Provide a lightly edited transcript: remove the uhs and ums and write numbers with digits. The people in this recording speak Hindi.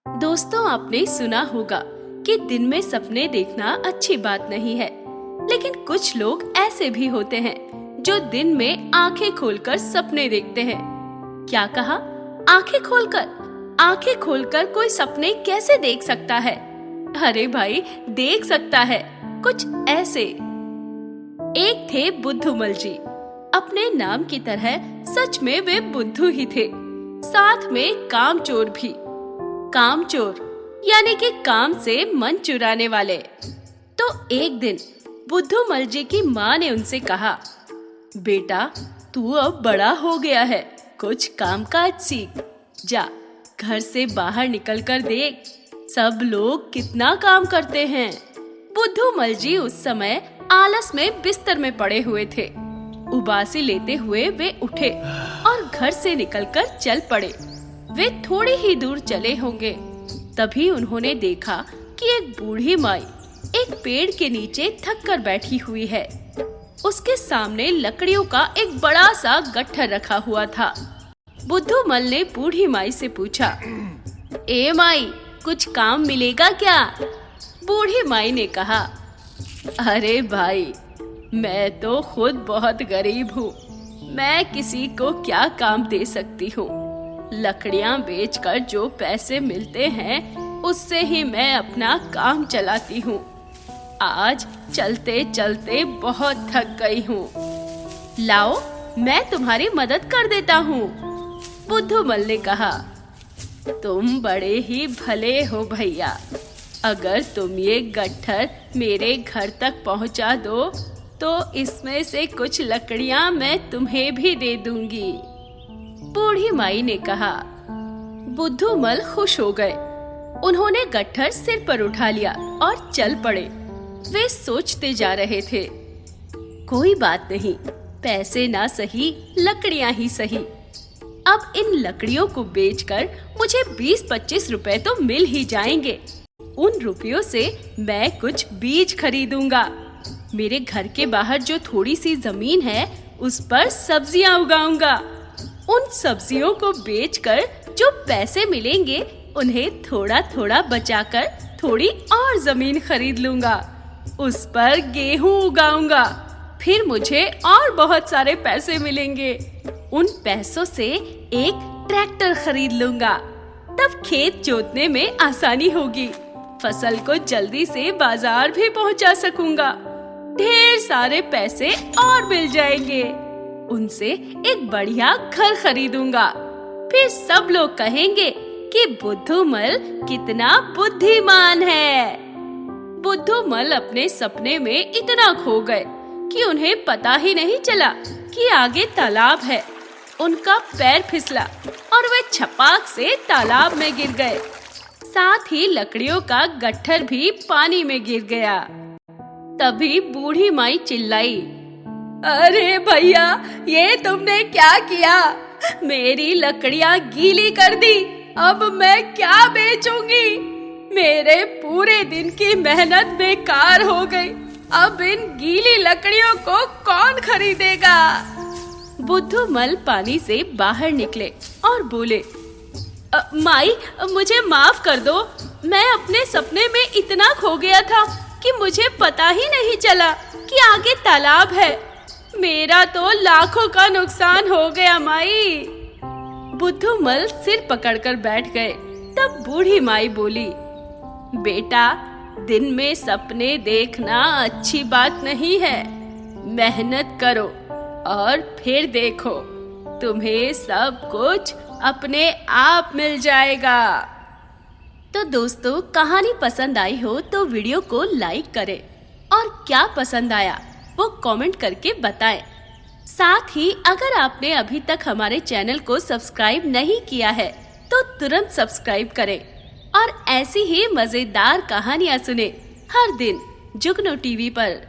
दोस्तों, आपने सुना होगा कि दिन में सपने देखना अच्छी बात नहीं है, लेकिन कुछ लोग ऐसे भी होते हैं जो दिन में आंखें खोलकर सपने देखते हैं। क्या कहा? आंखें खोलकर? आंखें खोलकर कोई सपने कैसे देख सकता है? अरे भाई, देख सकता है, कुछ ऐसे। एक थे बुद्धूमल जी। अपने नाम की तरह सच में वे बुद्धू ही थे, साथ में कामचोर भी। कामचोर यानी कि काम से मन चुराने वाले। तो एक दिन बुद्धूमल जी की माँ ने उनसे कहा, बेटा, तू अब बड़ा हो गया है, कुछ कामकाज सीख। जा, घर से बाहर निकल कर देख, सब लोग कितना काम करते हैं। बुद्धूमल जी उस समय आलस में बिस्तर में पड़े हुए थे। उबासी लेते हुए वे उठे और घर से निकलकर चल पड़े। वे थोड़ी ही दूर चले होंगे, तभी उन्होंने देखा कि एक बूढ़ी माई एक पेड़ के नीचे थक कर बैठी हुई है। उसके सामने लकड़ियों का एक बड़ा सा गट्ठर रखा हुआ था। बुद्धूमल ने बूढ़ी माई से पूछा, ए माई, कुछ काम मिलेगा क्या? बूढ़ी माई ने कहा, अरे भाई, मैं तो खुद बहुत गरीब हूँ, मैं किसी को क्या काम दे सकती हूँ। लकड़ियाँ बेचकर जो पैसे मिलते हैं उससे ही मैं अपना काम चलाती हूँ। आज चलते चलते बहुत थक गई हूँ। लाओ, मैं तुम्हारी मदद कर देता हूँ। बुद्धूमल ने कहा, तुम बड़े ही भले हो भैया, अगर तुम ये गट्ठर मेरे घर तक पहुँचा दो तो इसमें से कुछ लकड़ियाँ मैं तुम्हें भी दे दूंगी। बूढ़ी माई ने कहा। बुद्धूमल खुश हो गए। उन्होंने गट्ठर सिर पर उठा लिया और चल पड़े। वे सोचते जा रहे थे, कोई बात नहीं, पैसे ना सही, लकड़ियां ही सही। अब इन लकड़ियों को बेचकर मुझे 20-25 रुपए तो मिल ही जाएंगे। उन रुपयों से मैं कुछ बीज खरीदूंगा। मेरे घर के बाहर जो थोड़ी सी जमीन है उस पर सब्जियां उगाऊंगा। उन सब्जियों को बेचकर जो पैसे मिलेंगे उन्हें थोड़ा थोड़ा बचाकर थोड़ी और जमीन खरीद लूंगा। उस पर गेहूं उगाऊंगा, फिर मुझे और बहुत सारे पैसे मिलेंगे। उन पैसों से एक ट्रैक्टर खरीद लूंगा, तब खेत जोतने में आसानी होगी, फसल को जल्दी से बाजार भी पहुंचा सकूंगा। ढेर सारे पैसे और मिल जाएंगे, उनसे एक बढ़िया घर खरीदूंगा। फिर सब लोग कहेंगे कि बुद्धूमल कितना बुद्धिमान है। बुद्धूमल अपने सपने में इतना खो गए कि उन्हें पता ही नहीं चला कि आगे तालाब है। उनका पैर फिसला और वे छपाक से तालाब में गिर गए। साथ ही लकड़ियों का गट्ठर भी पानी में गिर गया। तभी बूढ़ी माई चिल्लाई, अरे भैया, ये तुमने क्या किया? मेरी लकड़ियाँ गीली कर दी, अब मैं क्या बेचूंगी? मेरे पूरे दिन की मेहनत बेकार हो गई। अब इन गीली लकड़ियों को कौन खरीदेगा? बुद्धूमल पानी से बाहर निकले और बोले, माई, मुझे माफ कर दो। मैं अपने सपने में इतना खो गया था कि मुझे पता ही नहीं चला कि आगे तालाब है। मेरा तो लाखों का नुकसान हो गया माई। बुद्धूमल सिर पकड़कर बैठ गए। तब बूढ़ी माई बोली, बेटा, दिन में सपने देखना अच्छी बात नहीं है। मेहनत करो और फिर देखो, तुम्हें सब कुछ अपने आप मिल जाएगा। तो दोस्तों, कहानी पसंद आई हो तो वीडियो को लाइक करें और क्या पसंद आया वो कमेंट करके बताएं। साथ ही अगर आपने अभी तक हमारे चैनल को सब्सक्राइब नहीं किया है तो तुरंत सब्सक्राइब करें और ऐसी ही मजेदार कहानियाँ सुने हर दिन जुगनू टीवी पर।